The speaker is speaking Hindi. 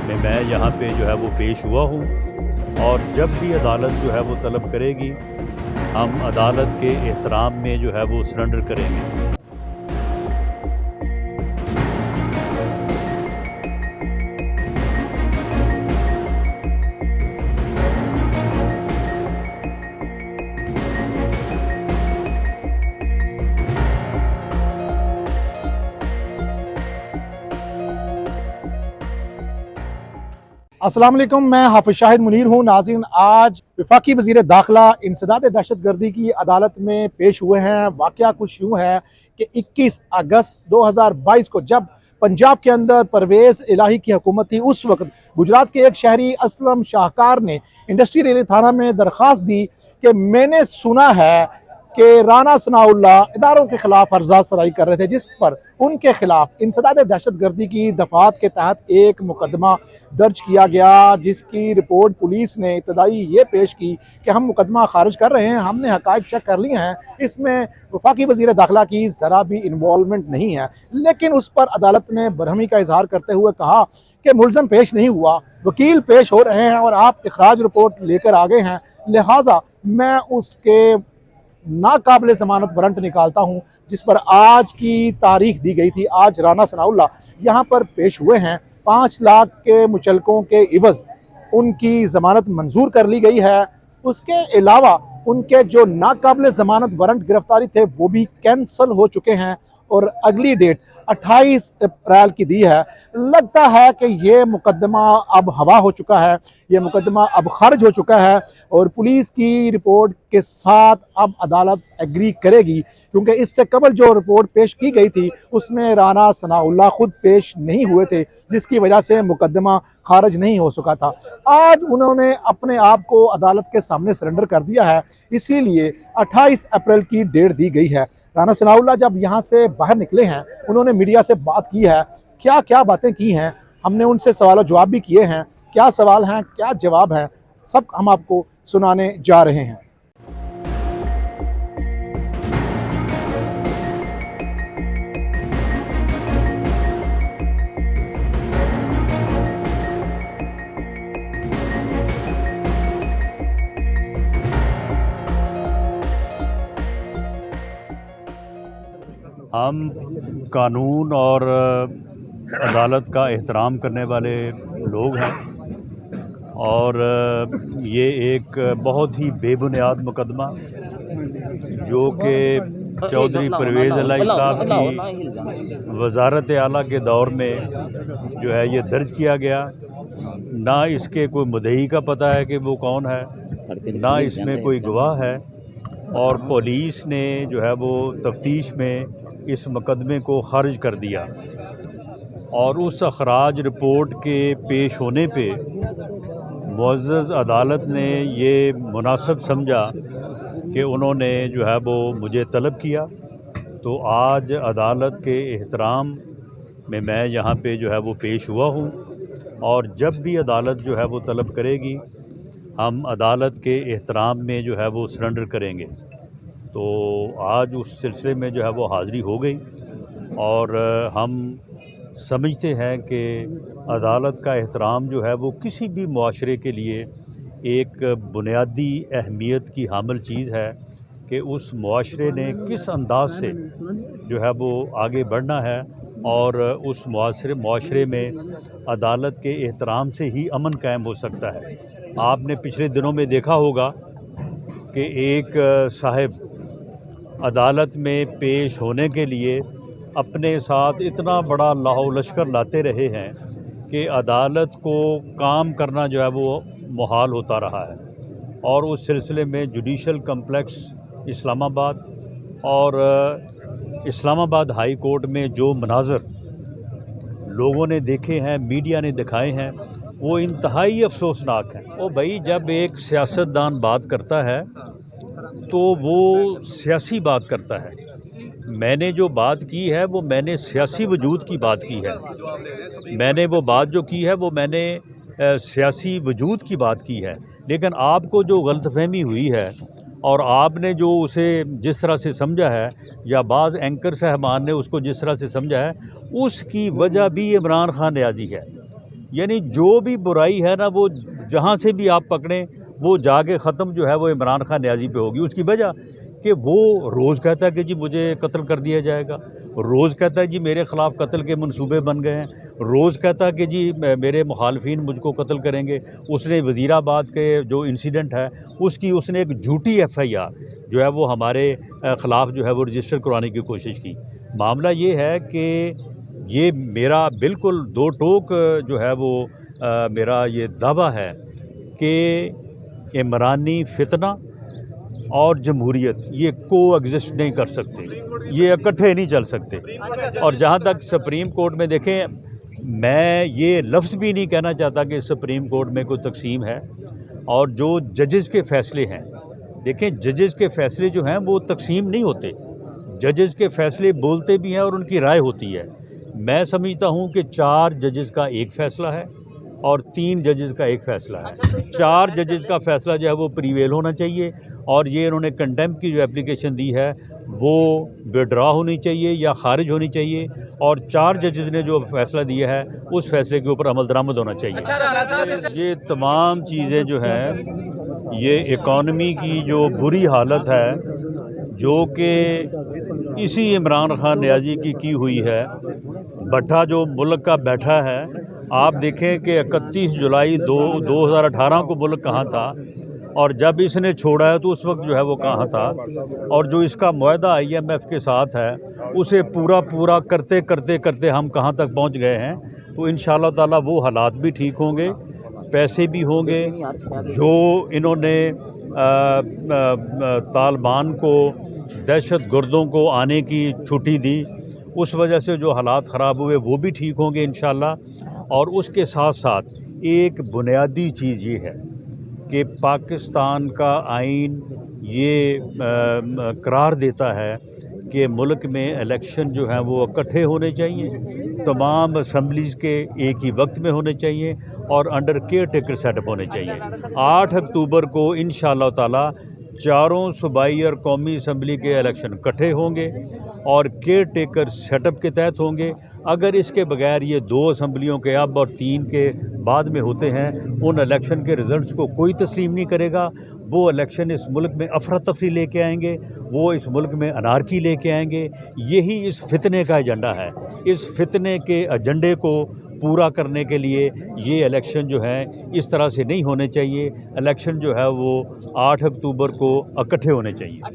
में मैं यहाँ पे जो है वो पेश हुआ हूँ और जब भी अदालत जो है वो तलब करेगी हम अदालत के एहतराम में जो है वो सरेंडर करेंगे। अस्सलाम वालेकुम, मैं हाफिज शाहिद मुनीर हूँ। नाज़रीन, आज वफाकी वज़ीर दाखिला इंसदाद दहशतगर्दी की अदालत में पेश हुए हैं। वाक़या कुछ यूँ है कि 21 अगस्त 2022 को जब पंजाब के अंदर परवेज़ इलाही की हुकूमत थी, उस वक्त गुजरात के एक शहरी असलम शाहकार ने इंडस्ट्रियल एरिया थाना में दरख्वास्त दी कि मैंने सुना है कि राना सनाउल्लाह इदारों के खिलाफ अर्जा सराई कर रहे थे, जिस पर उनके खिलाफ इंसदाद दहशतगर्दी की दफात के तहत एक मुकदमा दर्ज किया गया, जिसकी रिपोर्ट पुलिस ने इब्तदाई ये पेश की कि हम मुकदमा खारिज कर रहे हैं, हमने हकायक चेक कर लिए हैं, इसमें वफाकी वज़ीर दाखिला की ज़रा भी इन्वॉल्वमेंट नहीं है। लेकिन उस पर अदालत ने बरहमी का इजहार करते हुए कहा कि मुलज़म पेश नहीं हुआ, वकील पेश हो रहे हैं और आप इखराज रिपोर्ट लेकर आ गए हैं, लिहाजा मैं उसके नाकाबिल ज़मानत वारंट निकालता हूँ, जिस पर आज की तारीख दी गई थी। आज राना सनाउल्लाह यहाँ पर पेश हुए हैं। 5 लाख के मुचलकों के इवज़ उनकी ज़मानत मंजूर कर ली गई है। उसके अलावा उनके जो नाकाबिल ज़मानत वारंट गिरफ्तारी थे वो भी कैंसल हो चुके हैं और अगली डेट 28 अप्रैल की दी है। लगता है कि ये मुकदमा अब हवा हो चुका है, ये मुकदमा अब खारिज हो चुका है और पुलिस की रिपोर्ट के साथ अब अदालत एग्री करेगी, क्योंकि इससे कबल जो रिपोर्ट पेश की गई थी उसमें राना सनाउल्लाह खुद पेश नहीं हुए थे, जिसकी वजह से मुकदमा खारिज नहीं हो सका था। आज उन्होंने अपने आप को अदालत के सामने सरेंडर कर दिया है, इसीलिए 28 अप्रैल की डेट दी गई है। राना सनाउल्लाह जब यहाँ से बाहर निकले हैं, उन्होंने मीडिया से बात की है, क्या क्या बातें की हैं, हमने उनसे सवाल जवाब भी किए हैं। क्या सवाल हैं, क्या जवाब हैं, सब हम आपको सुनाने जा रहे हैं। हम कानून और अदालत का एहतराम करने वाले लोग हैं और ये एक बहुत ही बेबुनियाद मुकदमा जो कि चौधरी परवेज़ इलाही साहब की वज़ारत आला के दौर में जो है ये दर्ज किया गया। ना इसके कोई मुद्दई का पता है कि वो कौन है, ना इसमें कोई गवाह है और पुलिस ने जो है वो तफ्तीश में इस मुकदमे को खारिज कर दिया और उस अखराज रिपोर्ट के पेश होने पे मुअज़्ज़ज़ अदालत ने ये मुनासिब समझा कि उन्होंने जो है वो मुझे तलब किया। तो आज अदालत के एहतराम में मैं यहाँ पे जो है वो पेश हुआ हूँ और जब भी अदालत जो है वो तलब करेगी हम अदालत के एहतराम में जो है वो सरेंडर करेंगे। तो आज उस सिलसिले में जो है वो हाज़िरी हो गई और हम समझते हैं कि अदालत का एहतराम जो है वो किसी भी मुआशरे के लिए एक बुनियादी अहमियत की हामिल चीज़ है कि उस मुआशरे ने किस अंदाज से जो है वो आगे बढ़ना है और उस मुआशरे में अदालत के एहतराम से ही अमन कायम हो सकता है। आपने पिछले दिनों में देखा होगा कि एक साहिब अदालत में पेश होने के लिए अपने साथ इतना बड़ा लाहो लश्कर लाते रहे हैं कि अदालत को काम करना जो है वो मुहाल होता रहा है और उस सिलसिले में जुडिशल कम्प्लेक्स इस्लामाबाद और इस्लामाबाद हाई कोर्ट में जो मनाज़र लोगों ने देखे हैं, मीडिया ने दिखाए हैं, वो इंतहाई अफसोसनाक हैं। ओ भाई, जब एक सियासतदान बात करता है तो वो सियासी बात करता है। मैंने जो बात की है वो मैंने सियासी वजूद की बात की है। मैंने वो बात जो की है वो मैंने सियासी वजूद की बात की है। लेकिन आपको जो गलतफहमी हुई है और आपने जो उसे जिस तरह से समझा है या बाज़ एंकर साहबान ने उसको जिस तरह से समझा है, उसकी वजह भी इमरान खान न्याज़ी है। यानी जो भी बुराई है ना, वो जहाँ से भी आप पकड़ें, वो जाके ख़त्म जो है वो इमरान खान न्याजी पे होगी। उसकी वजह कि वो रोज़ कहता है कि जी मुझे कत्ल कर दिया जाएगा, रोज़ कहता है जी मेरे ख़िलाफ़ कत्ल के मंसूबे बन गए हैं, रोज़ कहता है कि जी मेरे मुखालफिन मुझको कत्ल करेंगे। उसने वज़ीराबाद के जो इंसिडेंट है उसकी उसने एक झूठी FIR जो है वो हमारे ख़िलाफ़ जो है वो रजिस्टर करवाने की कोशिश की। मामला ये है कि ये मेरा बिल्कुल दो टोक जो है वो मेरा ये दावा है कि इमरानी फितना और जमहूरियत ये को एग्जिस्ट नहीं कर सकते, ये इकट्ठे नहीं चल सकते। और जहाँ तक सुप्रीम कोर्ट में देखें, मैं ये लफ्ज़ भी नहीं कहना चाहता कि सुप्रीम कोर्ट में कोई तकसीम है। और जो जजेस के फ़ैसले हैं, देखें जजेस के फ़ैसले जो हैं वो तकसीम नहीं होते। जजेस के फ़ैसले बोलते भी हैं और उनकी राय होती है। मैं समझता हूँ कि 4 जजेस का एक फ़ैसला है और 3 जजेस का एक फ़ैसला है। 4 जजेस का फ़ैसला जो है वो प्रीवेल होना चाहिए और ये इन्होंने कंटेम्प्ट की जो एप्लीकेशन दी है वो विड्रॉ होनी चाहिए या खारिज होनी चाहिए। और 4 जजेस ने जो फ़ैसला दिया है उस फ़ैसले के ऊपर अमल दरामद होना चाहिए। ये तमाम चीज़ें जो हैं, ये इकॉनमी की जो बुरी हालत है, जो कि इसी इमरान खान न्याजी की हुई है। भट्टा जो मुल्क का बैठा है, आप देखें कि 31 जुलाई 2018 को मुल्क कहाँ था और जब इसने छोड़ा है तो उस वक्त जो है वो कहाँ था। और जो इसका मुआहदा IMF के साथ है उसे पूरा करते करते करते हम कहाँ तक पहुँच गए हैं। तो इंशाअल्लाह ताला वो हालात भी ठीक होंगे, पैसे भी होंगे। जो इन्होंने तालिबान को, दहशत गर्दों को आने की छुट्टी दी, उस वजह से जो हालात ख़राब हुए वो भी ठीक होंगे इंशाअल्लाह। और उसके साथ साथ एक बुनियादी चीज़ ये है कि पाकिस्तान का आइन ये करार देता है कि मुल्क में इलेक्शन जो हैं वो इकट्ठे होने चाहिए, तमाम असम्बलीज़ के एक ही वक्त में होने चाहिए और अंडर केयर टेकर सेटअप होने चाहिए। 8 अक्टूबर को इंशाअल्लाह ताला चारों सूबाई और कौमी असम्बली के इलेक्शन इकट्ठे होंगे और केयर टेकर सेटअप के तहत होंगे। अगर इसके बगैर ये 2 असम्बलियों के अब और 3 के बाद में होते हैं, उन इलेक्शन के रिज़ल्ट्स को कोई तस्लीम नहीं करेगा। वो इलेक्शन इस मुल्क में अफरा तफरी लेके आएंगे, वो इस मुल्क में अनारकी लेके आएंगे। यही इस फितने का एजेंडा है। इस फितने के एजेंडे को पूरा करने के लिए ये इलेक्शन जो है इस तरह से नहीं होने चाहिए। इलेक्शन जो है वो 8 अक्टूबर को इकट्ठे होने चाहिए।